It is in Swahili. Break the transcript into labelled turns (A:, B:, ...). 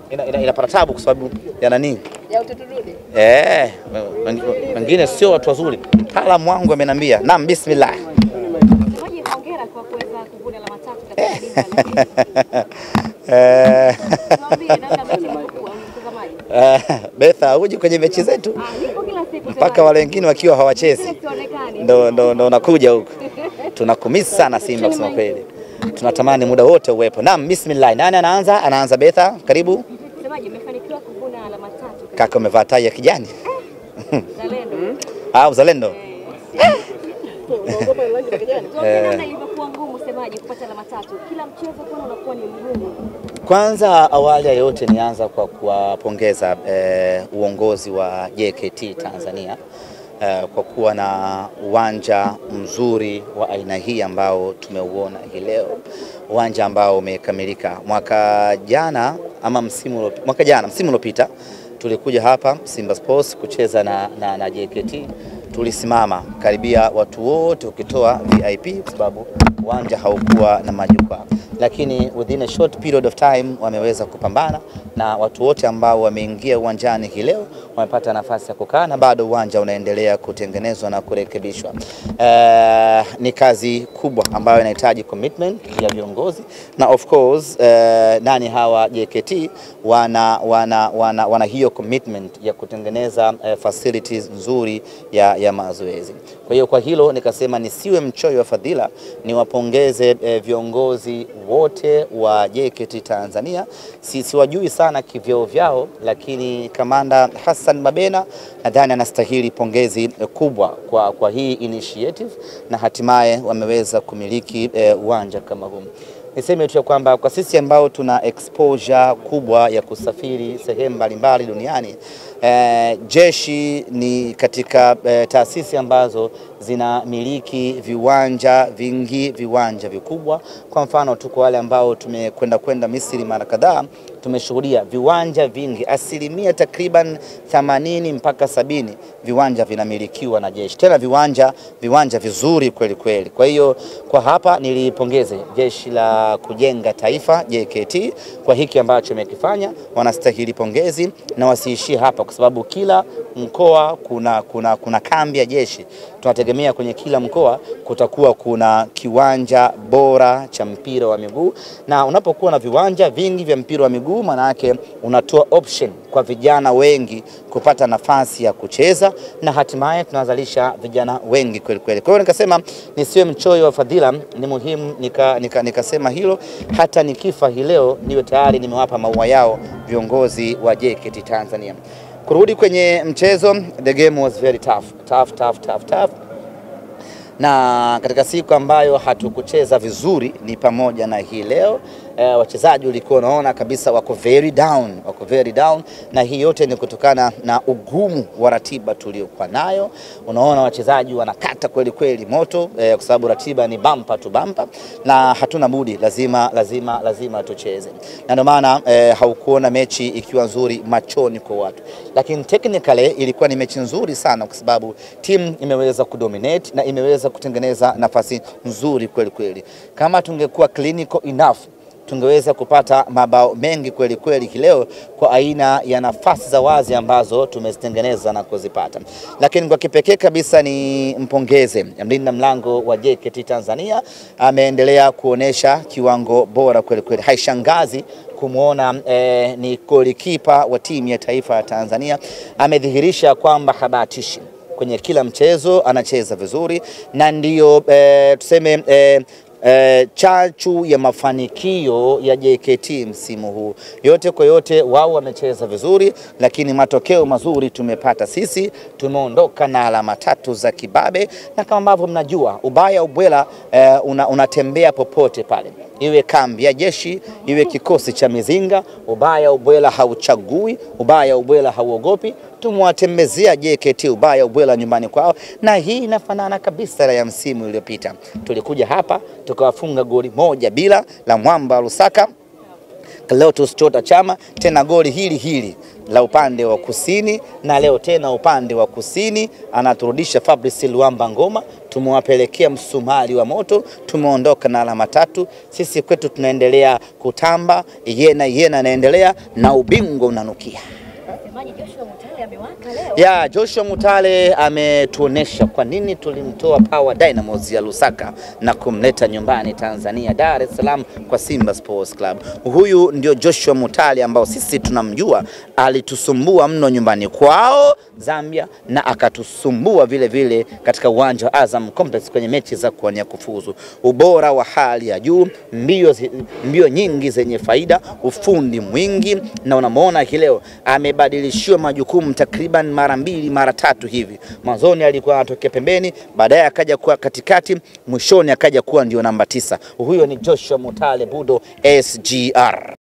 A: inapata tabu kwa sababu ya nani?
B: Ya utoturudi.
A: Wengine sio watu wazuri. Taalamu wangu ameniambia. Naam, bismillah.
B: Mtazamaji, hongera kwa kuweza kuvuna alama 3 katika dimba.
A: Betha uje kwenye mechi zetu.
B: Niko kila siku
A: Mpaka wale wengine wakiwa hawachezi. Ndo nakuja huko. Tunakumisi sana Simba kusema kweli. Tunatamani muda wote uwepo. Naam, bismillah. Nani anaanza? Anaanza Betha. Karibu.
B: Mtazamaji, umefanikiwa kuvuna alama 3.
A: Kaka umevaa tai ya kijani.
B: Zalendo.
A: Uzalendo.
B: Unaogopa rangi ya kijani? Namna ilivyokuwa ngumu semaji kupata alama 3. Kila mchezo kwa unakuwa ni mgumu.
A: Kwanza awali ya yote nianza kwa kuwapongeza uongozi wa JKT Tanzania kwa kuwa na uwanja mzuri wa aina hii ambao tumeuona hii leo. Uwanja ambao umekamilika msimu uliopita tulikuja hapa Simba Sports kucheza na JKT. Tulisimama karibia watu wote ukitoa VIP kwa sababu uwanja haukuwa na majukwaa, lakini within a short period of time wameweza kupambana na watu wote ambao wameingia uwanjani hii leo wamepata nafasi ya kukaa na bado uwanja unaendelea kutengenezwa na kurekebishwa. Ni kazi kubwa ambayo inahitaji commitment ya viongozi na of course nani hawa JKT wana hiyo commitment ya kutengeneza facilities nzuri ya mazoezi. Kwa hiyo kwa hilo nikasema nisiwe mchoyo wa fadhila, niwapongeze viongozi wote wa JKT Tanzania. Siwajui sana kivyao vyao, lakini Kamanda Hassan Mabena nadhani anastahili pongezi kubwa kwa hii initiative na hatimaye wameweza kumiliki uwanja kama huu. Niseme tu kwamba kwa sisi ambao tuna exposure kubwa ya kusafiri sehemu mbalimbali duniani, jeshi ni katika taasisi ambazo zinamiliki viwanja vingi, viwanja vikubwa. Kwa mfano tuko wale ambao tumekwenda Misri mara kadhaa, tumeshuhudia viwanja vingi, asilimia takriban 80 mpaka 70 viwanja vinamilikiwa na jeshi. Tena viwanja vizuri kweli kweli. Kwa hiyo kwa hapa nilipongeze jeshi la kujenga taifa JKT kwa hiki ambacho wamekifanya, wanastahili pongezi na wasiishie hapa kwa sababu kila mkoa kuna kambi ya jeshi. Tunategemea kwenye kila mkoa kutakuwa kuna kiwanja bora cha mpira wa miguu, na unapokuwa na viwanja vingi vya mpira wa miguu maana yake unatoa option kwa vijana wengi kupata nafasi ya kucheza na hatimaye tunazalisha vijana wengi kweli kweli. Kwa hiyo nikasema nisiwe mchoyo wa fadhila, ni muhimu nikasema hilo, hata nikifa hii leo niwe tayari nimewapa maua yao viongozi wa JKT Tanzania. Kurudi kwenye mchezo, the game was very tough. Na katika siku ambayo hatukucheza vizuri ni pamoja na hii leo, wachezaji ulikuwa unaona kabisa wako very down, na hii yote ni kutokana na ugumu wa ratiba tuliokuwa nayo. Unaona wachezaji wanakata kweli kweli moto kwa sababu ratiba ni bumper to bumper na hatuna budi, lazima tucheze. Na ndio maana haukuona mechi ikiwa nzuri machoni kwa watu, lakini technically ilikuwa ni mechi nzuri sana kwa sababu timu imeweza kudominate na imeweza kutengeneza nafasi nzuri kweli kweli. Kama tungekuwa clinical enough tungeweza kupata mabao mengi kweli kweli leo kwa aina ya nafasi za wazi ambazo tumezitengeneza na kuzipata. Lakini kwa kipekee kabisa ni mpongeze mlinda mlango wa JKT Tanzania, ameendelea kuonesha kiwango bora kweli kweli. Haishangazi kumuona ni golikipa wa timu ya taifa ya Tanzania, amedhihirisha kwamba habatishi kwenye kila mchezo, anacheza vizuri na ndio tuseme chachu ya mafanikio ya JKT msimu huu. Yote kwa yote wao wamecheza vizuri, lakini matokeo mazuri tumepata sisi. Tumeondoka na alama 3 za kibabe, na kama ambavyo mnajua ubaya ubwela unatembea popote pale, iwe kambi ya jeshi, iwe kikosi cha mizinga. Ubaya ubwela hauchagui, ubaya ubwela hauogopi. Tumewatembezea JKT ubaya ubwela nyumbani kwao, na hii inafanana kabisa na ya msimu uliopita. Tulikuja hapa tukawafunga goli 1-0 la Mwamba Lusaka. Leo Chota Chama tena goli hili la upande wa kusini, na leo tena upande wa kusini anaturudisha Fabrice Luamba Ngoma. tumewapelekea msumari wa moto, tumeondoka na alama 3. Sisi kwetu tunaendelea kutamba, yena anaendelea na ubingwa unanukia.
B: Joshua Mutale amewaka leo.
A: Ya, Joshua Mutale ametuonesha kwa nini tulimtoa Power Dynamos ya Lusaka na kumleta nyumbani Tanzania, Dar es Salaam kwa Simba Sports Club. Huyu ndio Joshua Mutale ambao sisi tunamjua, alitusumbua mno nyumbani kwao Zambia na akatusumbua vile vile katika uwanja wa Azam Complex kwenye mechi za kuwania kufuzu. Ubora wa hali ya juu, mbio nyingi zenye faida, ufundi mwingi, na unamuona leo amebadilishiwa majukumu takriban mara 2 mara 3 hivi. Mwanzoni alikuwa anatokea pembeni, baadaye akaja kuwa katikati, mwishoni akaja kuwa ndio namba 9. Huyo ni Joshua Mutale Budo SGR.